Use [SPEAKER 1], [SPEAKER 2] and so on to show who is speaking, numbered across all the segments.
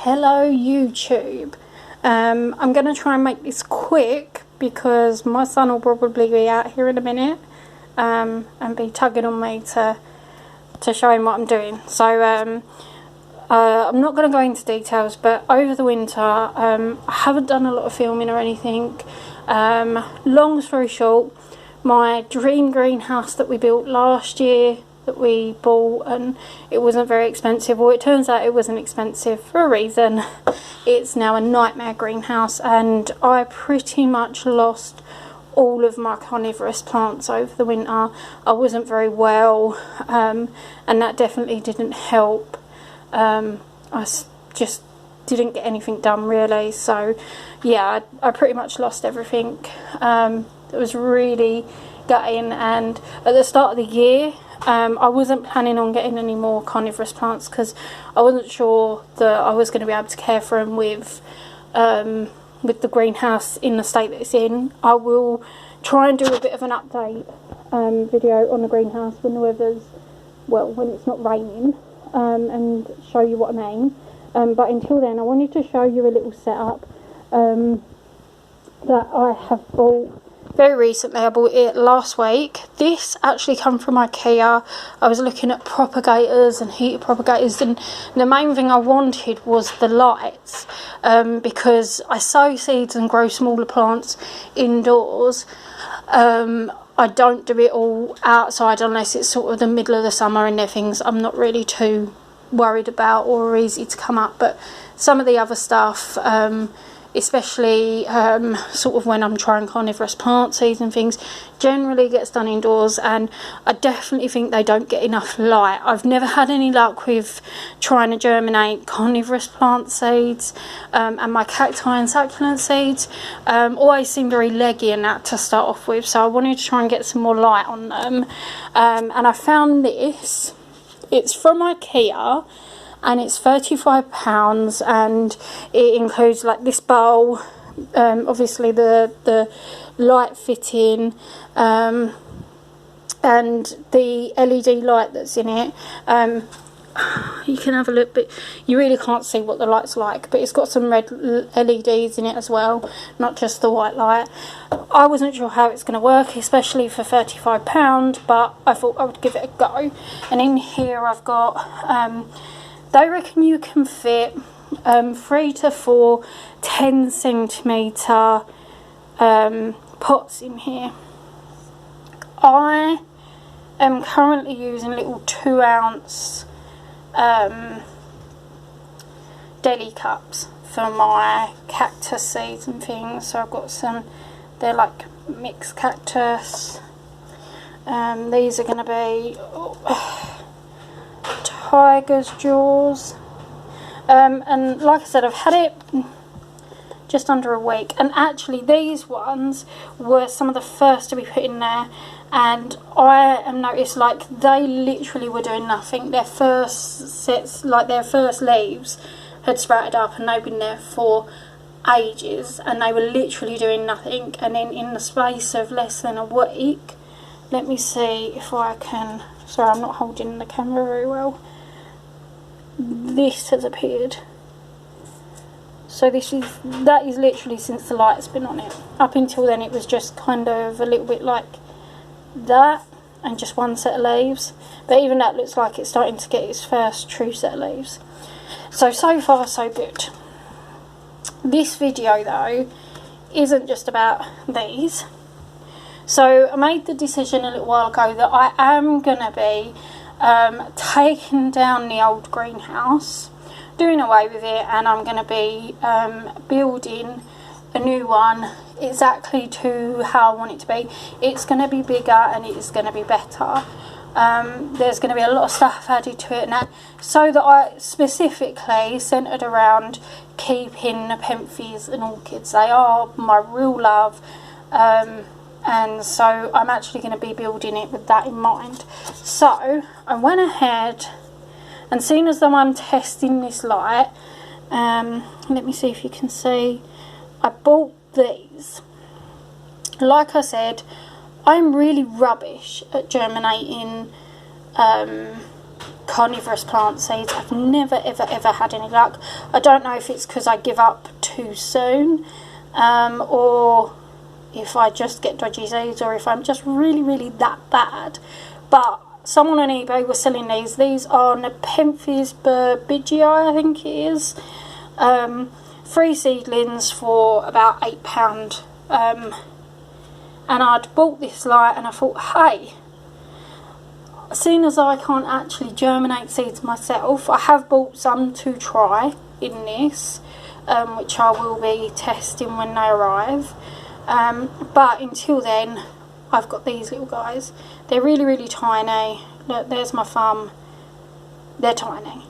[SPEAKER 1] Hello YouTube. I'm going to try and make this quick because my son will probably be out here in a minute and be tugging on me to show him what I'm doing. So I'm not going to go into details, but over the winter I haven't done a lot of filming or anything. Long story short, my dream greenhouse that we built last year, that we bought, and it wasn't very expensive. Well, it turns out it wasn't expensive for a reason. It's now a nightmare greenhouse, and I pretty much lost all of my carnivorous plants over the winter. I wasn't very well, and that definitely didn't help. Just didn't get anything done really, so yeah, I pretty much lost everything. It was really gutting, and at the start of the year I wasn't planning on getting any more carnivorous plants because I wasn't sure that I was going to be able to care for them with the greenhouse in the state that it's in. I will try and do a bit of an update video on the greenhouse when the weather's, well, when it's not raining, and show you what I mean. But until then, I wanted to show you a little setup that I have bought very recently. I bought it last week. This actually come from IKEA. I was looking at propagators and heater propagators, and the main thing I wanted was the lights, because I sow seeds and grow smaller plants indoors. I don't do it all outside unless it's sort of the middle of the summer and they're things I'm not really too worried about or easy to come up, but some of the other stuff, especially sort of when I'm trying carnivorous plant seeds and things, generally gets done indoors, and I definitely think they don't get enough light. I've never had any luck with trying to germinate carnivorous plant seeds, and my cacti and succulent seeds always seem very leggy and that to start off with, so I wanted to try and get some more light on them. And I found this. It's from IKEA, and it's £35, and it includes like this bowl, obviously the light fitting, and the LED light that's in it. You can have a look, but you really can't see what the light's like, but it's got some red LEDs in it as well, not just the white light. I wasn't sure how it's going to work, especially for £35, but I thought I would give it a go. And in here I've got they reckon you can fit 3 to 4 10cm pots in here. I am currently using little 2-ounce deli cups for my cactus seeds and things. So I've got some, they're like mixed cactus. These are going to be tiger's jaws, and like I said, I've had it just under a week, and actually these ones were some of the first to be put in there, and I have noticed like they literally were doing nothing. Their first sets, like their first leaves had sprouted up and they've been there for ages, and they were literally doing nothing, and then in the space of less than a week, let me see if I can, sorry I'm not holding the camera very well, this has appeared. So that is literally since the light's been on it. Up until then it was just kind of a little bit like that and just one set of leaves, but even that looks like it's starting to get its first true set of leaves. So far so good. This video though isn't just about these. So I made the decision a little while ago that I am going to be taking down the old greenhouse, doing away with it, and I'm going to be building a new one exactly to how I want it to be. It's going to be bigger and it is going to be better. There's going to be a lot of stuff added to it now, so that I specifically centred around keeping nepenthes and orchids. They are my real love. And so I'm actually going to be building it with that in mind. So I went ahead, and seeing as though I'm testing this light, let me see if you can see, I bought these. Like I said, I'm really rubbish at germinating carnivorous plant seeds. I've never ever had any luck. I don't know if it's because I give up too soon, or if I just get dodgy seeds, or if I'm just really that bad. But someone on eBay was selling these. These are Nepenthes burbigii, I think it is. 3 seedlings for about £8. And I'd bought this light and I thought, hey, seeing as I can't actually germinate seeds myself, I have bought some to try in this, which I will be testing when they arrive. But until then, I've got these little guys. They're really tiny. Look, there's my thumb. They're tiny.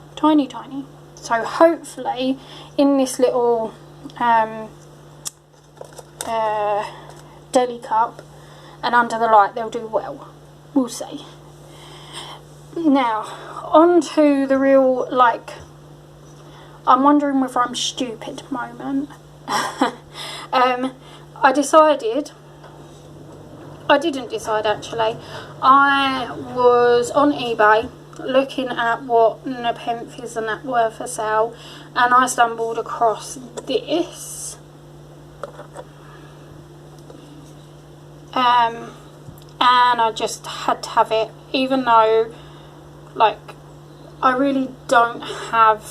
[SPEAKER 1] So hopefully in this little deli cup and under the light they'll do well. We'll see. Now on to the real, like, I'm wondering whether I'm stupid moment. I didn't decide actually. I was on eBay looking at what nepenthes and that were for sale, and I stumbled across this. And I just had to have it, even though, like, I really don't have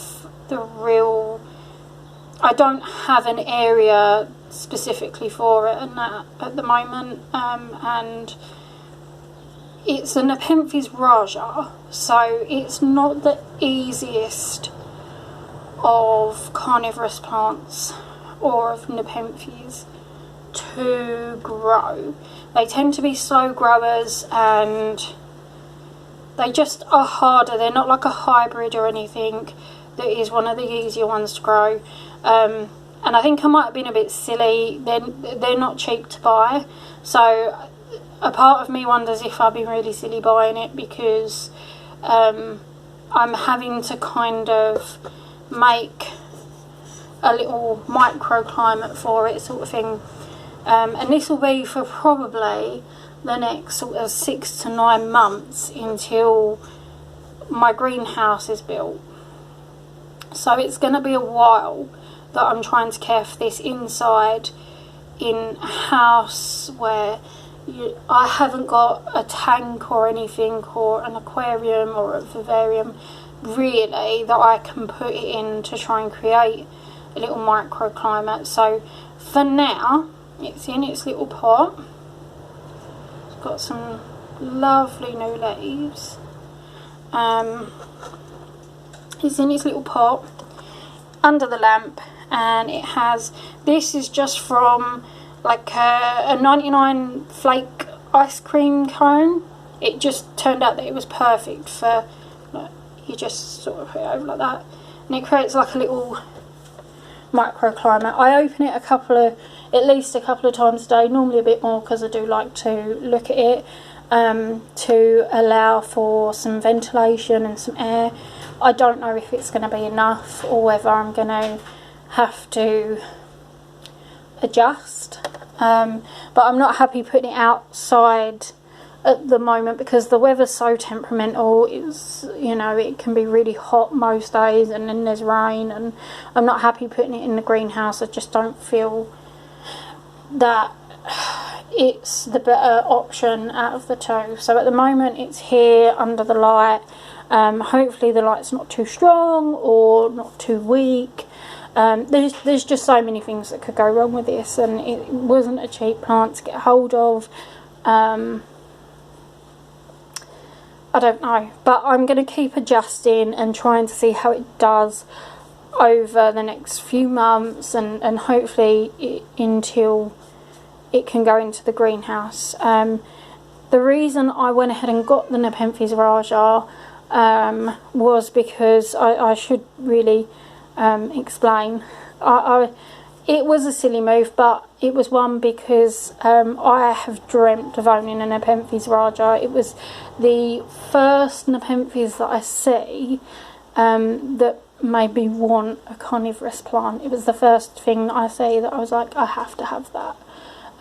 [SPEAKER 1] I don't have an area specifically for it and that at the moment, and it's a nepenthes raja, so it's not the easiest of carnivorous plants or of nepenthes to grow. They tend to be slow growers and they just are harder. They're not like a hybrid or anything that is one of the easier ones to grow. And I think I might have been a bit silly. They're not cheap to buy, so a part of me wonders if I've been really silly buying it, because I'm having to kind of make a little microclimate for it, sort of thing. And this will be for probably the next sort of 6 to 9 months until my greenhouse is built. So it's going to be a while that I'm trying to care for this inside in a house where I haven't got a tank or anything, or an aquarium or a vivarium really that I can put it in to try and create a little microclimate. So for now it's in its little pot. It's got some lovely new leaves. It's in its little pot under the lamp, and it has, this is just from like a 99 flake ice cream cone. It just turned out that it was perfect for, like, you just sort of put it over like that and it creates like a little microclimate. I open it at least a couple of times a day, normally a bit more because I do like to look at it, to allow for some ventilation and some air. I don't know if it's going to be enough or whether I'm going to have to adjust, but I'm not happy putting it outside at the moment because the weather's so temperamental. It's, you know, it can be really hot most days and then there's rain, and I'm not happy putting it in the greenhouse. I just don't feel that it's the better option out of the two. So at the moment it's here under the light. Hopefully the light's not too strong or not too weak. There's just so many things that could go wrong with this, and it wasn't a cheap plant to get hold of. I don't know, but I'm going to keep adjusting and trying to see how it does over the next few months, and hopefully until it can go into the greenhouse. The reason I went ahead and got the nepenthes raja was because I should really explain. It was a silly move, but it was one because I have dreamt of owning a nepenthes raja. It was the first nepenthes that I see that made me want a carnivorous plant. It was the first thing that I see that I was like, I have to have that.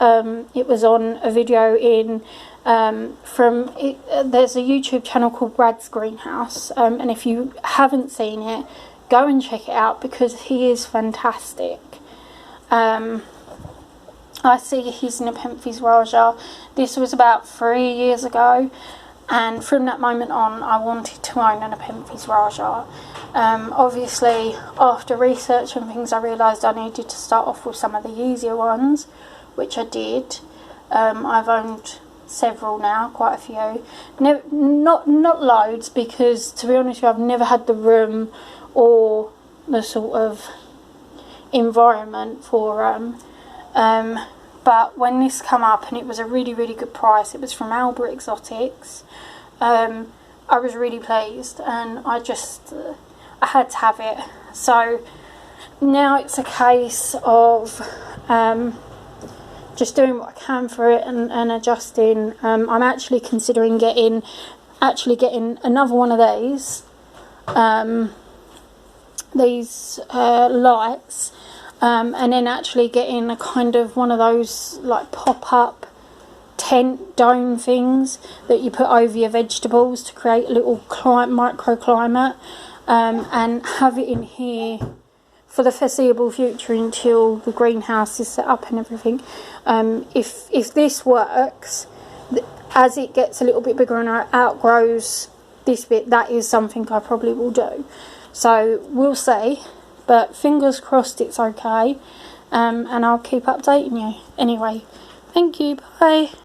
[SPEAKER 1] It was on a video in there's a YouTube channel called Brad's Greenhouse, and if you haven't seen it, go and check it out because he is fantastic. I see his nepenthes Raja. This was about 3 years ago, and from that moment on I wanted to own a nepenthes Raja. Obviously after research and things I realised I needed to start off with some of the easier ones, which I did. I've owned several now, quite a few. Not loads, because to be honest with you, I've never had the room or the sort of environment for but when this come up and it was a really good price, it was from Albert Exotics, I was really pleased, and I had to have it. So now it's a case of just doing what I can for it and adjusting. I'm actually considering getting another one of these lights, and then actually getting a kind of one of those like pop-up tent dome things that you put over your vegetables to create a little microclimate, and have it in here for the foreseeable future until the greenhouse is set up and everything. If this works, as it gets a little bit bigger and outgrows this bit, that is something I probably will do. So we'll see, but fingers crossed it's okay, and I'll keep updating you. Anyway, thank you, bye.